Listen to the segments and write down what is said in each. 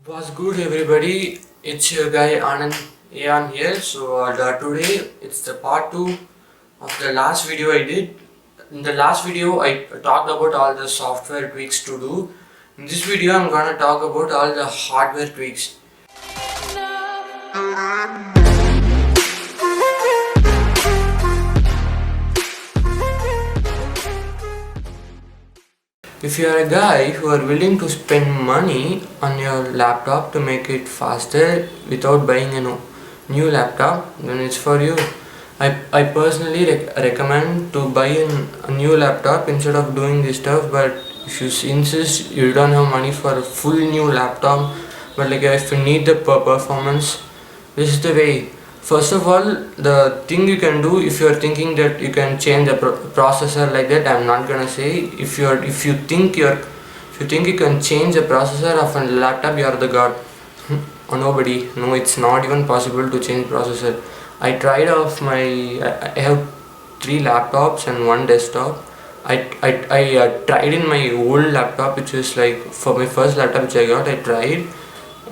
What's good, everybody? It's your guy Anand Ayan here. Today it's the part 2 of the last video I did. In the last video I talked about all the software tweaks to do. In this video I'm gonna talk about all the hardware tweaks. If you are a guy who are willing to spend money on your laptop to make it faster without buying a new laptop, then it's for you. I personally recommend to buy a new laptop instead of doing this stuff, but if you insist you don't have money for a full new laptop, but like if you need the performance, this is the way. First of all, the thing you can do, if you are thinking that you can change the processor like that, I'm not gonna say. If you think you can change the processor of a laptop, you are the god. Or nobody. No, it's not even possible to change processor. I tried off I have 3 laptops and 1 desktop. I tried in my old laptop, which is like for my first laptop which I got. I tried.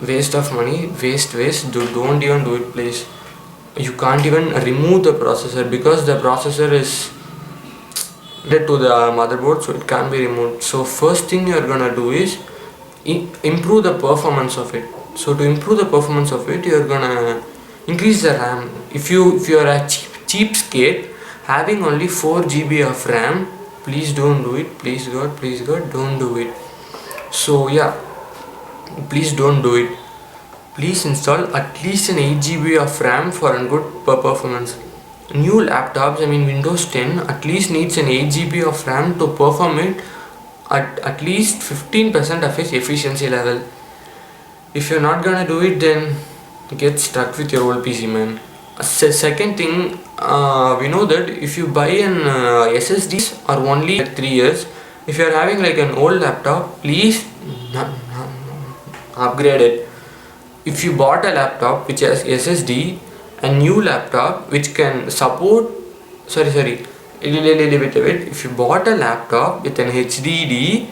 Waste of money, waste. Don't even do it, please. You can't even remove the processor because the processor is related to the motherboard, so it can't be removed. So first thing you are gonna do is improve the performance of it. So to improve the performance of it, you are gonna increase the RAM. If you are a cheapskate having only 4 GB of RAM, please don't do it. Please God, don't do it. So yeah, please don't do it. Please install at least an 8 GB of RAM for a good performance. New laptops, Windows 10 at least needs an 8 GB of RAM to perform it at least 15% of its efficiency level. If you're not gonna do it, then get stuck with your old PC, man. Second thing, we know that if you buy an SSDs are only 3 years. If you're having like an old laptop, please upgrade it. If you bought a laptop which has SSD, a new laptop which can support if you bought a laptop with an HDD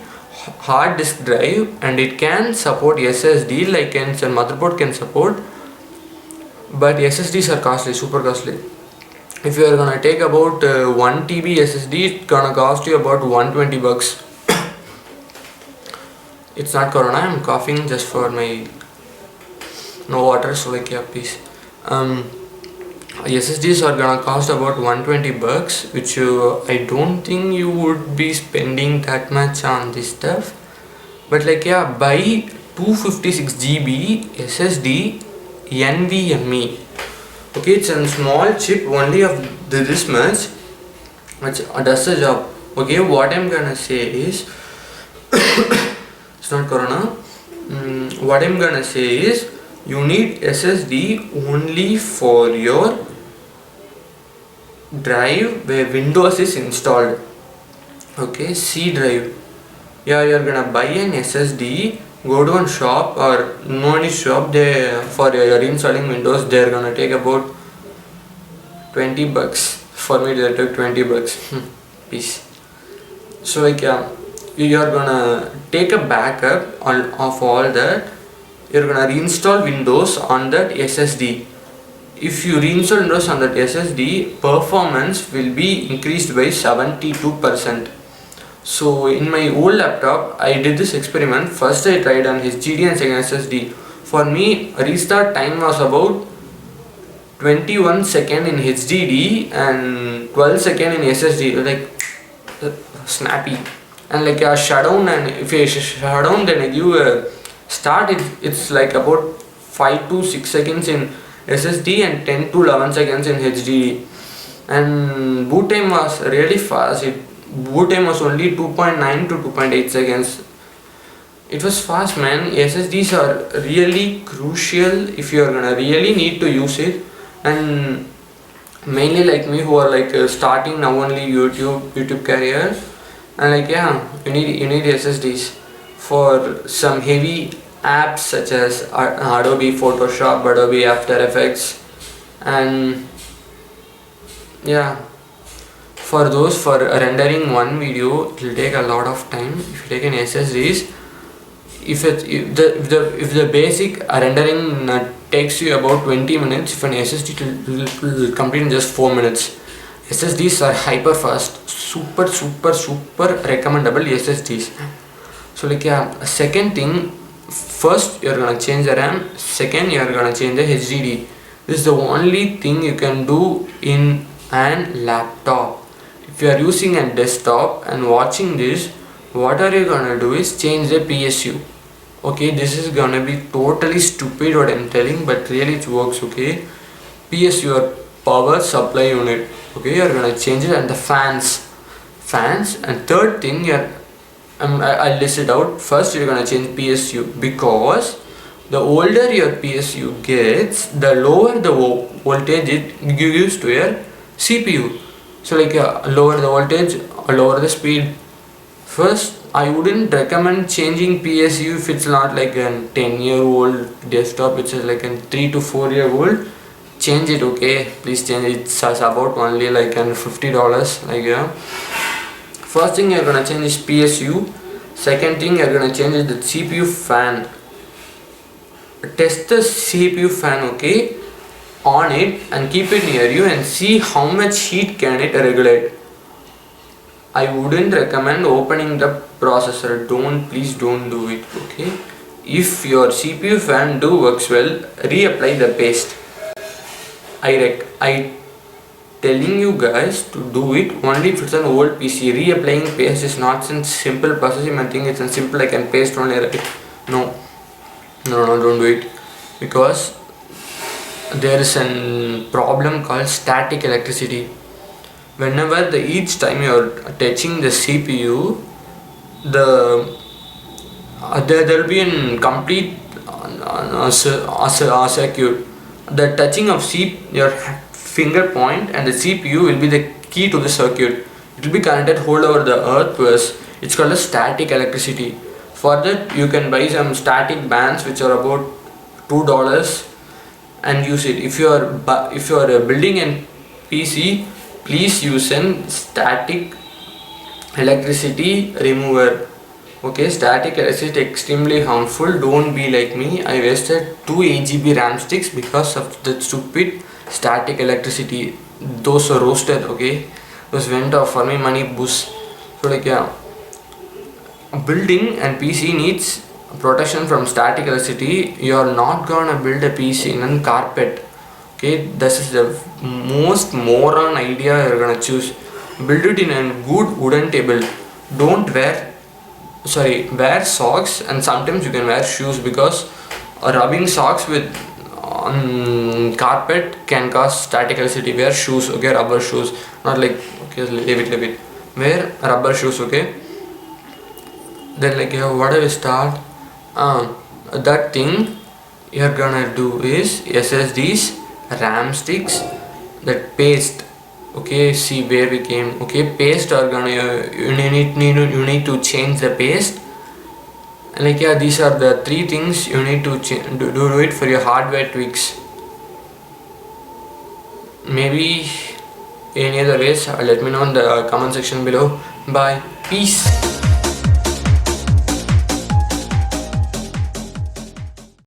hard disk drive and it can support SSD like a motherboard can support, but SSDs are costly, super costly. If you are gonna take about 1 TB SSD, it's gonna cost you about $120. It's not corona, I'm coughing just for my no water, so like yeah, please. SSDs are gonna cost about $120, which I don't think you would be spending that much on this stuff. But like yeah, buy 256 GB SSD NVMe. Okay, it's a small chip only of this much, which does the job. Okay, what I'm gonna say is, it's not corona. What I'm gonna say is, you need SSD only for your drive where Windows is installed. Okay, C drive. Yeah, you're gonna buy an SSD, go to a shop or no any shop, they for your installing Windows, they're gonna take about $20. For me they took $20. Peace. So like yeah, you're gonna take a backup of all that. You're gonna reinstall Windows on that SSD. If you reinstall Windows on that SSD, performance will be increased by 72%. So in my old laptop, I did this experiment. First I tried on HDD and second SSD. For me, restart time was about 21 seconds in HDD and 12 seconds in SSD. Like snappy. And like a shutdown, and if you shut down, then I give a start, it's like about 5 to 6 seconds in SSD and 10 to 11 seconds in HDD. And boot time was really fast. Boot time was only 2.9 to 2.8 seconds. It was fast, man. SSDs are really crucial if you are gonna really need to use it. And mainly like me who are like starting now only YouTube career, and like yeah, you need SSDs for some heavy apps such as Adobe Photoshop, Adobe After Effects, and yeah, for rendering one video it will take a lot of time. If you take an SSDs, if the basic rendering takes you about 20 minutes, if an SSD will complete in just 4 minutes. SSDs are hyper fast, super recommendable SSDs. So like yeah, second thing, first you're gonna change the RAM, second you're gonna change the HDD. This is the only thing you can do in an laptop. If you are using a desktop and watching this, what are you gonna do is change the PSU. Okay, this is gonna be totally stupid what I'm telling, but really it works. Okay, PSU or power supply unit. Okay, you're gonna change it, and the fans, and third thing I'll list it out. First you're gonna change PSU, because the older your PSU gets, the lower the voltage it gives to your CPU. So like lower the voltage or lower the speed. First, I wouldn't recommend changing PSU if it's not like a 10-year-old desktop, which is like a 3 to 4-year-old. Change it, okay? Please change it. It's about only like $50. Like first thing you're gonna change is PSU. Second thing you're gonna change is the CPU fan. Test the CPU fan, okay? On it and keep it near you and see how much heat can it regulate. I wouldn't recommend opening the processor. Please don't do it, okay? If your CPU fan works well, reapply the paste. I telling you guys to do it only if it's an old PC. Reapplying paste is not a simple process. You might think it's a simple, I can paste only, right? No, don't do it, because there is a problem called static electricity. Whenever each time you are touching the CPU, there will be a complete circuit. The touching of your finger point and the CPU will be the key to the circuit. It will be connected whole over the earth to us. It's called a static electricity. For that you can buy some static bands which are about $2 and use it. If you are building a PC, please use a static electricity remover. Okay, static electricity extremely harmful. Don't be like me. I wasted 2 8GB RAM sticks because of the stupid static electricity. Those are roasted, okay? Those went off for me money boost. So like yeah, building and PC needs protection from static electricity. You're not gonna build a PC in a carpet. Okay, this is the most moron idea you're gonna choose. Build it in a good wooden table. Don't wear socks, and sometimes you can wear shoes, because rubbing socks with on carpet can cause static electricity. Wear shoes, okay? Rubber shoes, not like, okay, leave it. Wear rubber shoes, okay? Then like what do we start? That thing you're gonna do is SSDs, RAM sticks, that paste. Okay, see where we came. Okay, paste are gonna you need to change the paste. And like yeah, these are the 3 things you need to do it for your hardware tweaks. Maybe any other ways, let me know in the comment section below. Bye, peace.